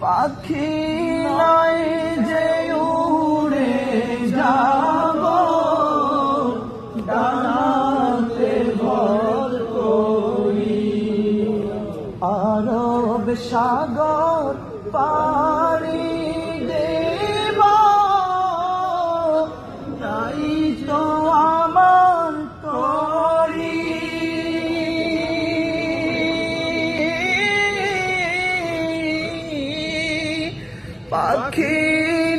পাখি নয় যে উড়ে যাব, ডানাতে ভর করি। আরব সাগর পাড়ি দেব, তাই তো আমার তরি। পাখি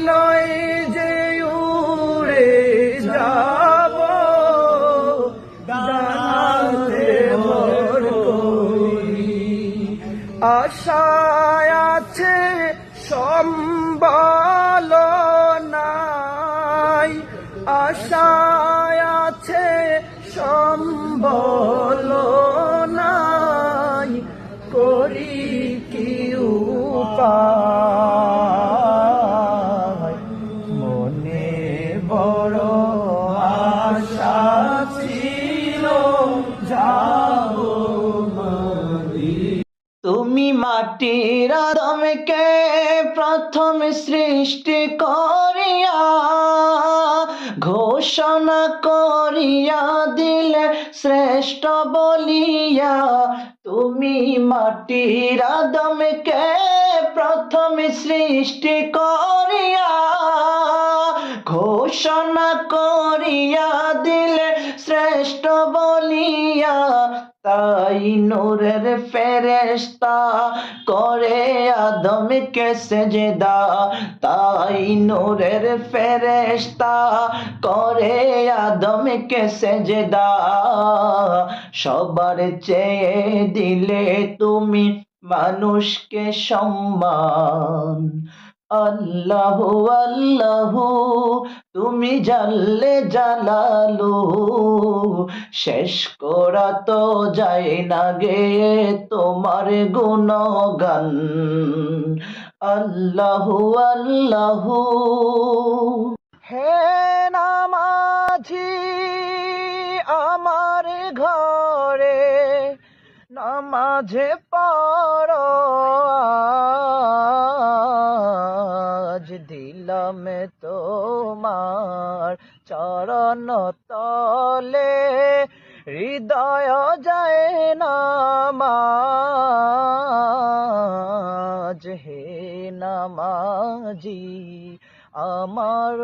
নয় যে উড়ে যাব, ডানাতে ভর করি। আশায় আছে সম্বল নাই, আশায় আছে সম্বল নাই, করি কি উপায়। মনে বড় আশা ছিল যাব মদিনা। তুমি মাটির আদমকে প্রথম সৃষ্টি করিয়া ঘোষণা করিয়া দিলে শ্রেষ্ঠ বলিয়া। তুমি মাটির আদমকে প্রথম সৃষ্টি করিয়া ঘোষণা করিয়া দিলে শ্রেষ্ঠ বলিয়া। তাই নূরের ফেরেশতা করে আদমকে সেজদা, তাই নূরের ফেরেশতা করে আদমকে সেজদা। সবার চেয়ে দিলে তুমি মানুষকে সম্মান। আল্লাহু আল্লাহু তুমি জাল্লে জালালু, শেষ করা তো যায় না গে তোমার গুণগান। আল্লাহু আল্লাহু। হে নামাজি আমার ঘরে নামাজে পড়ো, আজ দিলাম তোমার চরণ তলে হৃদয় যায় নামাজ। হে নামাজি আমার